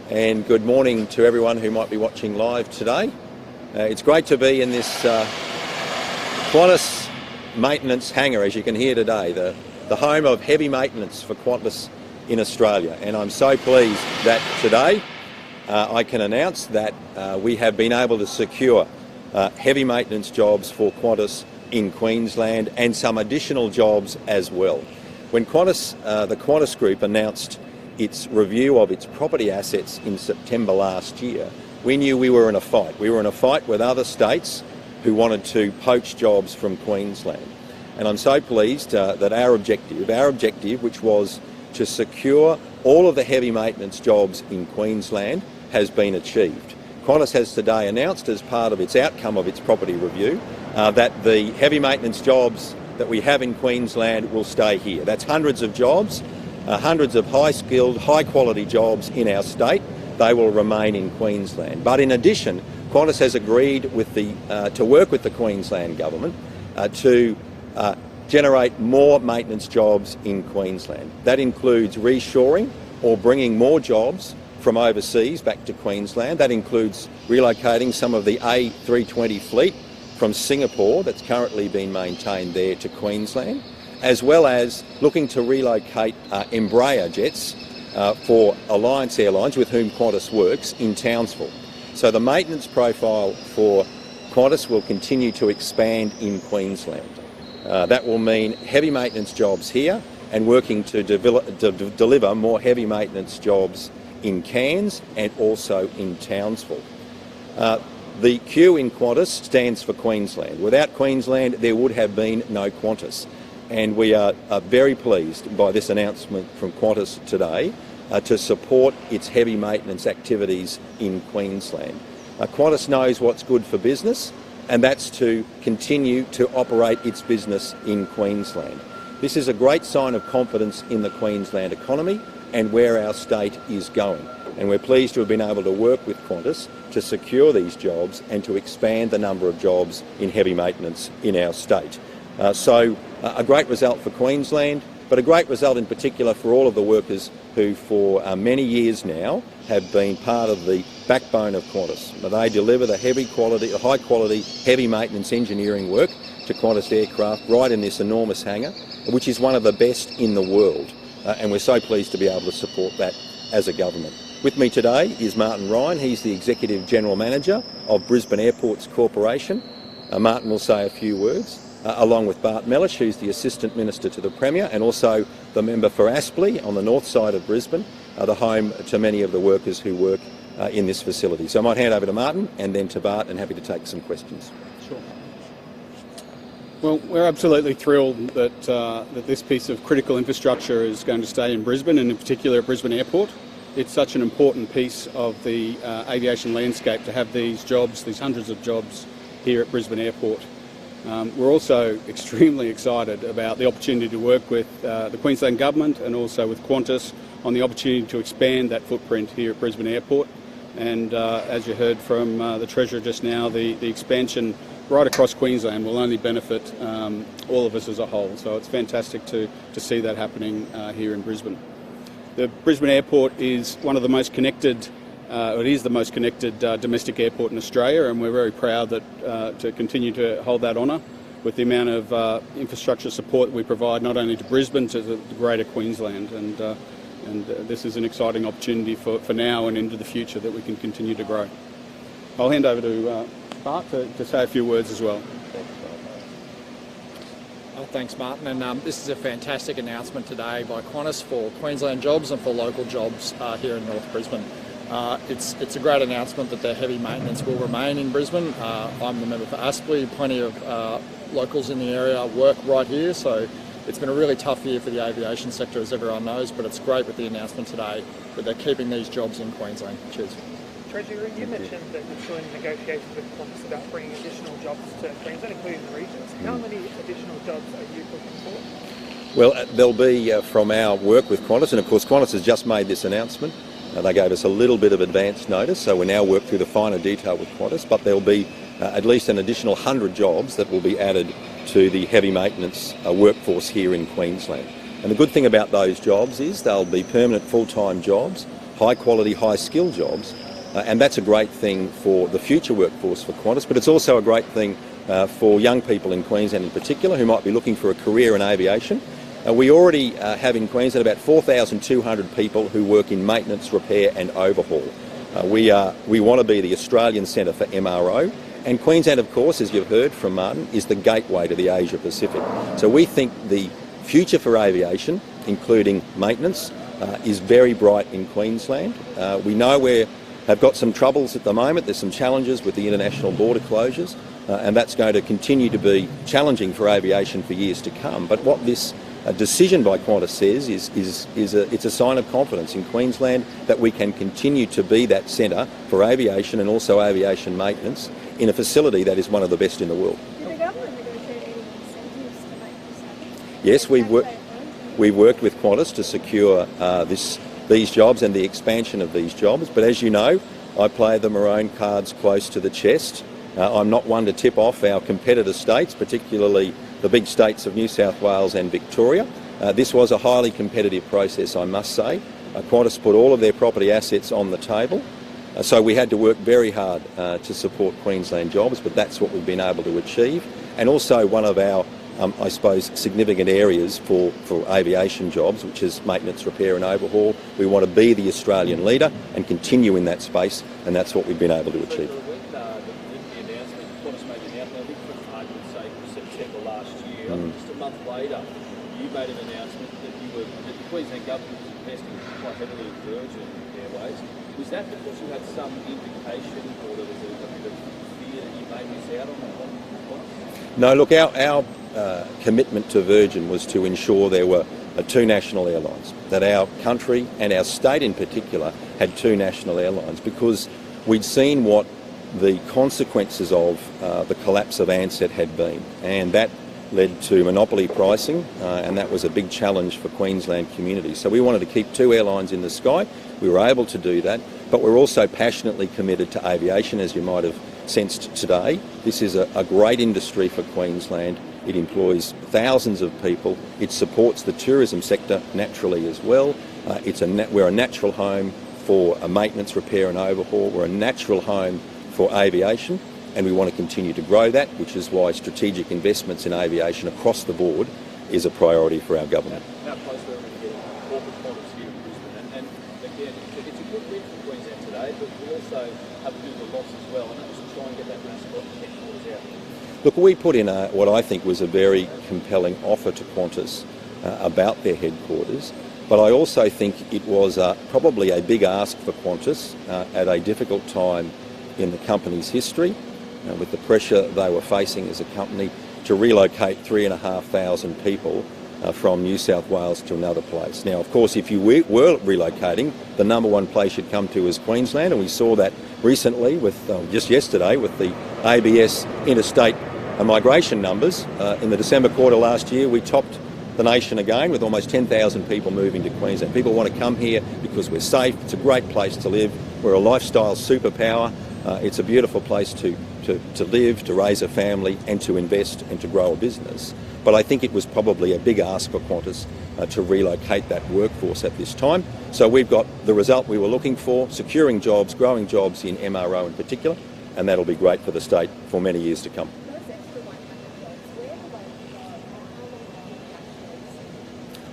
and good morning to everyone who might be watching live today. It's great to be in this Qantas maintenance hangar, as you can hear today, the home of heavy maintenance for Qantas in Australia. And I'm so pleased that today I can announce that we have been able to secure heavy maintenance jobs for Qantas in Queensland and some additional jobs as well. When Qantas, the Qantas Group announced its review of its property assets in September last year, we knew we were in a fight. We were in a fight with other states who wanted to poach jobs from Queensland. And I'm so pleased that our objective, which was to secure all of the heavy maintenance jobs in Queensland, has been achieved. Qantas has today announced, as part of its outcome of its property review, that the heavy maintenance jobs that we have in Queensland will stay here. That's hundreds of jobs, hundreds of high-skilled, high-quality jobs in our state. They will remain in Queensland. But in addition, Qantas has agreed with to work with the Queensland government to generate more maintenance jobs in Queensland. That includes reshoring or bringing more jobs from overseas back to Queensland. That includes relocating some of the A320 fleet from Singapore that's currently being maintained there to Queensland, as well as looking to relocate Embraer jets for Alliance Airlines, with whom Qantas works, in Townsville. So the maintenance profile for Qantas will continue to expand in Queensland. That will mean heavy maintenance jobs here and working to deliver more heavy maintenance jobs in Cairns and also in Townsville. The Q in Qantas stands for Queensland. Without Queensland, there would have been no Qantas. And we are very pleased by this announcement from Qantas today to support its heavy maintenance activities in Queensland. Qantas knows what's good for business, and that's to continue to operate its business in Queensland. This is a great sign of confidence in the Queensland economy and where our state is going. And we're pleased to have been able to work with Qantas to secure these jobs and to expand the number of jobs in heavy maintenance in our state. So a great result for Queensland, but a great result in particular for all of the workers who for many years now have been part of the backbone of Qantas. They deliver the high quality, heavy maintenance engineering work to Qantas aircraft right in this enormous hangar, which is one of the best in the world. And we're so pleased to be able to support that as a government. With me today is Martin Ryan. He's the Executive General Manager of Brisbane Airports Corporation. Martin will say a few words, along with Bart Mellish, who's the Assistant Minister to the Premier and also the member for Aspley on the north side of Brisbane, the home to many of the workers who work in this facility. So I might hand over to Martin and then to Bart, and happy to take some questions. Sure. Well, we're absolutely thrilled that, that this piece of critical infrastructure is going to stay in Brisbane, and in particular at Brisbane Airport. It's such an important piece of the aviation landscape to have these jobs, these hundreds of jobs here at Brisbane Airport. We're also extremely excited about the opportunity to work with the Queensland Government and also with Qantas on the opportunity to expand that footprint here at Brisbane Airport. And as you heard from the Treasurer just now, the expansion right across Queensland will only benefit all of us as a whole. So it's fantastic to see that happening here in Brisbane. The Brisbane Airport is one of the most connected, it is the most connected domestic airport in Australia, and we're very proud that to continue to hold that honour with the amount of infrastructure support we provide not only to Brisbane, to the greater Queensland. And this is an exciting opportunity for now and into the future that we can continue to grow. I'll hand over to Bart to say a few words as well. Thanks, Martin. And this is a fantastic announcement today by Qantas for Queensland jobs and for local jobs here in North Brisbane. It's a great announcement that the heavy maintenance will remain in Brisbane. I'm the member for Aspley. Plenty of locals in the area work right here, so it's been a really tough year for the aviation sector, as everyone knows, but it's great with the announcement today that they're keeping these jobs in Queensland. Cheers. Treasurer, you mentioned that you're still in negotiations with Qantas about bringing additional jobs to Queensland, including the regions. How many additional jobs are you looking for? Well, there'll be from our work with Qantas, and of course Qantas has just made this announcement. They gave us a little bit of advance notice, so we now work through the finer detail with Qantas, but there'll be at least an additional 100 jobs that will be added to the heavy maintenance workforce here in Queensland. And the good thing about those jobs is they'll be permanent full-time jobs high quality, high skilled jobs. And that's a great thing for the future workforce for Qantas, but it's also a great thing for young people in Queensland in particular who might be looking for a career in aviation. We already have in Queensland about 4,200 people who work in maintenance, repair and overhaul. We want to be the Australian centre for MRO, and Queensland, of course, as you've heard from Martin, is the gateway to the Asia Pacific. So we think the future for aviation, including maintenance, is very bright in Queensland. We know we have got some troubles at the moment. There's some challenges with the international border closures, and that's going to continue to be challenging for aviation for years to come. But what this decision by Qantas says it's a sign of confidence in Queensland that we can continue to be that centre for aviation and also aviation maintenance in a facility that is one of the best in the world. Did the government negotiate any incentives to make this happen? Yes, we've worked with Qantas to secure these jobs and the expansion of these jobs, but as you know, I play the maroon cards close to the chest. I'm not one to tip off our competitor states, particularly the big states of New South Wales and Victoria. This was a highly competitive process, I must say. Qantas put all of their property assets on the table, so we had to work very hard to support Queensland jobs, but that's what we've been able to achieve. And also one of our, I suppose, significant areas for aviation jobs, which is maintenance, repair and overhaul. We want to be the Australian leader and continue in that space, and that's what we've been able to achieve. Just a month later, you made an announcement that the Queensland government was investing quite heavily in Virgin Airways. Was that because you had some indication, or there was a bit of fear that you may miss out on? No, look, our commitment to Virgin was to ensure there were two national airlines, that our country and our state in particular had two national airlines, because we'd seen what the consequences of the collapse of Ansett had been, and that led to monopoly pricing, and that was a big challenge for Queensland communities. So we wanted to keep two airlines in the sky. We were able to do that, but we're also passionately committed to aviation, as you might have sensed today. This is a great industry for Queensland. It employs thousands of people. It supports the tourism sector naturally as well. We're a natural home for a maintenance, repair and overhaul. We're a natural home for aviation, and we want to continue to grow that, which is why strategic investments in aviation across the board is a priority for our government. How close are we to getting corporate Qantas here in Brisbane? And again, it's a good win for Queensland today, but we also have a bit of a loss as well, and that's to try and get that mascot headquarters out. Look, we put in what I think was a very compelling offer to Qantas about their headquarters, but I also think it was probably a big ask for Qantas at a difficult time in the company's history, with the pressure they were facing as a company to relocate 3,500 people from New South Wales to another place. Now, of course, if you were relocating, the number one place you'd come to is Queensland, and we saw that recently with, just yesterday, with the ABS interstate migration numbers. In the December quarter last year, we topped the nation again with almost 10,000 people moving to Queensland. People want to come here because we're safe, it's a great place to live, we're a lifestyle superpower, it's a beautiful place to live, to raise a family and to invest and to grow a business. But I think it was probably a big ask for Qantas to relocate that workforce at this time. So we've got the result we were looking for, securing jobs, growing jobs in MRO in particular, and that'll be great for the state for many years to come.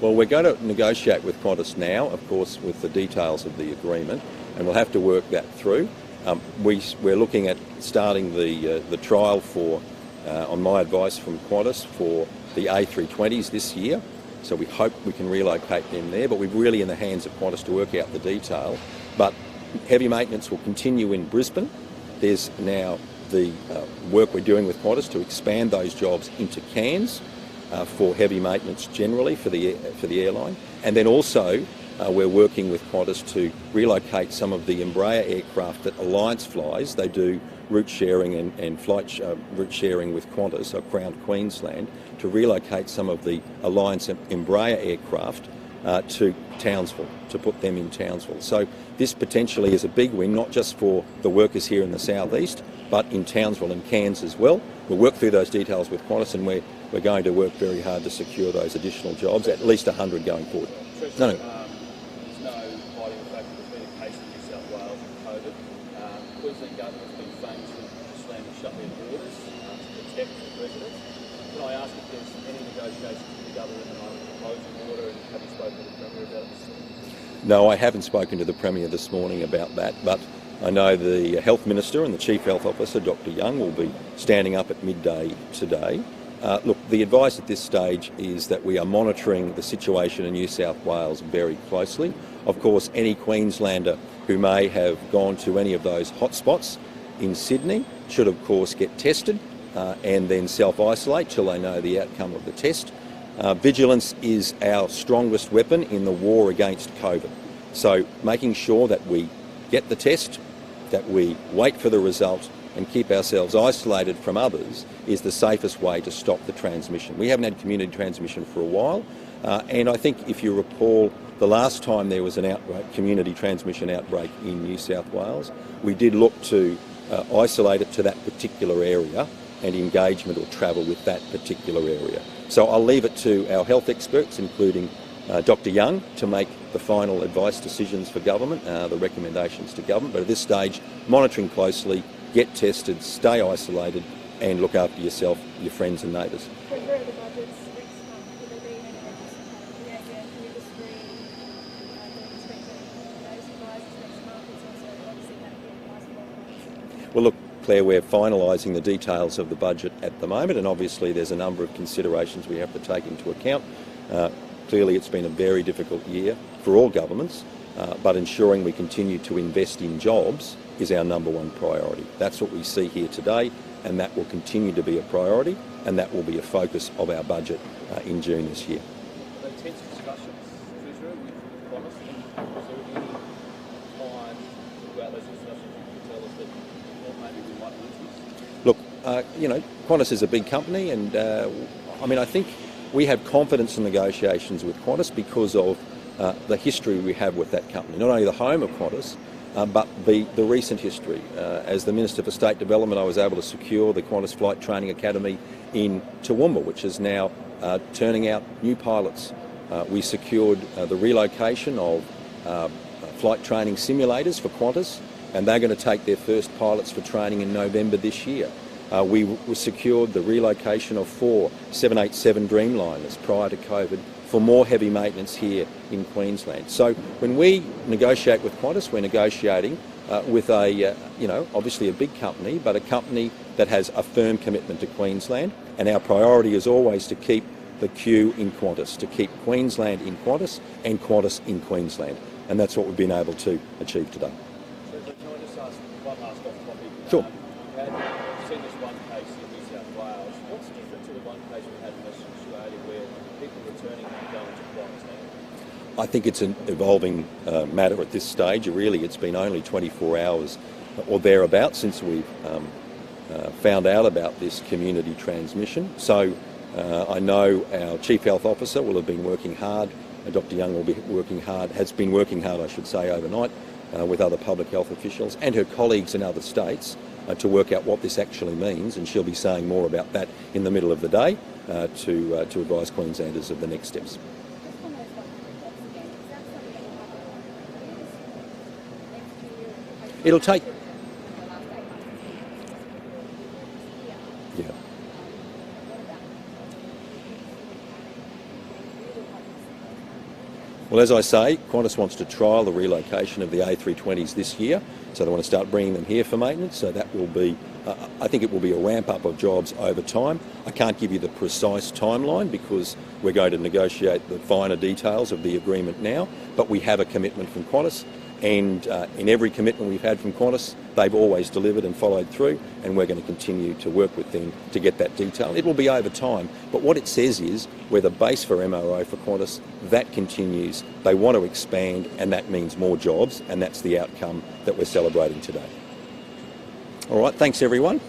Well, we're going to negotiate with Qantas now, of course, with the details of the agreement, and we'll have to work that through. We're looking at starting the trial for, on my advice from Qantas, for the A320s this year. So we hope we can relocate them there, but we're really in the hands of Qantas to work out the detail. But heavy maintenance will continue in Brisbane. There's now the work we're doing with Qantas to expand those jobs into Cairns for heavy maintenance generally for the airline, and then also we're working with Qantas to relocate some of the Embraer aircraft that Alliance flies. They do route sharing and flight route sharing with Qantas around Queensland, to relocate some of the Alliance Embraer aircraft to Townsville, to put them in Townsville. So this potentially is a big win, not just for the workers here in the southeast, but in Townsville and Cairns as well. We'll work through those details with Qantas, and we're going to work very hard to secure those additional jobs, at least 100 going forward. No. There's no hiding the fact that there's been a shut their borders to protect residents. Can I ask if there's any negotiations with the government on proposing order, and have you spoken to the Premier about it this morning? No, I haven't spoken to the Premier this morning about that, but I know the Health Minister and the Chief Health Officer, Dr Young, will be standing up at midday today. Look, the advice at this stage is that we are monitoring the situation in New South Wales very closely. Of course, any Queenslander who may have gone to any of those hotspots in Sydney should, of course, get tested and then self-isolate till they know the outcome of the test. Vigilance is our strongest weapon in the war against COVID. So making sure that we get the test, that we wait for the result and keep ourselves isolated from others is the safest way to stop the transmission. We haven't had community transmission for a while, and I think if you recall the last time there was an outbreak, community transmission outbreak in New South Wales, we did look to isolate it to that particular area and engagement or travel with that particular area. So I'll leave it to our health experts, including Dr Young, to make the final advice decisions for government, the recommendations to government. But at this stage, monitoring closely, get tested, stay isolated and look after yourself, your friends and neighbours. Where are the budgets next month? Will there be any legislation? Can you just read the expected those advisors next month? It's also obviously going to be a nice. Well, look, Claire, we're finalising the details of the budget at the moment, and obviously there's a number of considerations we have to take into account. Clearly it's been a very difficult year for all governments, but ensuring we continue to invest in jobs is our number one priority. That's what we see here today, and that will continue to be a priority, and that will be a focus of our budget in June this year. Tense discussions, Treasurer, with Qantas, and was there any time throughout those discussions you could tell us that maybe we might lose this? Look, Qantas is a big company, and I think we have confidence in negotiations with Qantas because of the history we have with that company. Not only the home of Qantas, but the recent history. As the Minister for State Development, I was able to secure the Qantas Flight Training Academy in Toowoomba, which is now turning out new pilots. We secured the relocation of flight training simulators for Qantas, and they're going to take their first pilots for training in November this year. We secured the relocation of 4 787 Dreamliners prior to COVID for more heavy maintenance here in Queensland. So when we negotiate with Qantas, we're negotiating with obviously a big company, but a company that has a firm commitment to Queensland, and our priority is always to keep the Q in Qantas, to keep Queensland in Qantas and Qantas in Queensland, and that's what we've been able to achieve today. So can I just ask one last off topic? Sure. We've seen this one case in New South Wales. What's different to the one case we had in Western Australia where people returning and going to quarantine? I think it's an evolving matter at this stage. Really, it's been only 24 hours or thereabouts since we've found out about this community transmission. So I know our Chief Health Officer will have been working hard. Dr Young will be working hard, has been working hard, I should say, overnight with other public health officials and her colleagues in other states to work out what this actually means, and she'll be saying more about that in the middle of the day to advise Queenslanders of the next steps. It'll take... Yeah. Well, as I say, Qantas wants to trial the relocation of the A320s this year, so they want to start bringing them here for maintenance. So that will be, I think it will be a ramp up of jobs over time. I can't give you the precise timeline because we're going to negotiate the finer details of the agreement now, but we have a commitment from Qantas, and in every commitment we've had from Qantas, they've always delivered and followed through, and we're going to continue to work with them to get that detail. It will be over time, but what it says is we're the base for MRO for Qantas. That continues. They want to expand, and that means more jobs, and that's the outcome that we're celebrating today. All right, thanks everyone.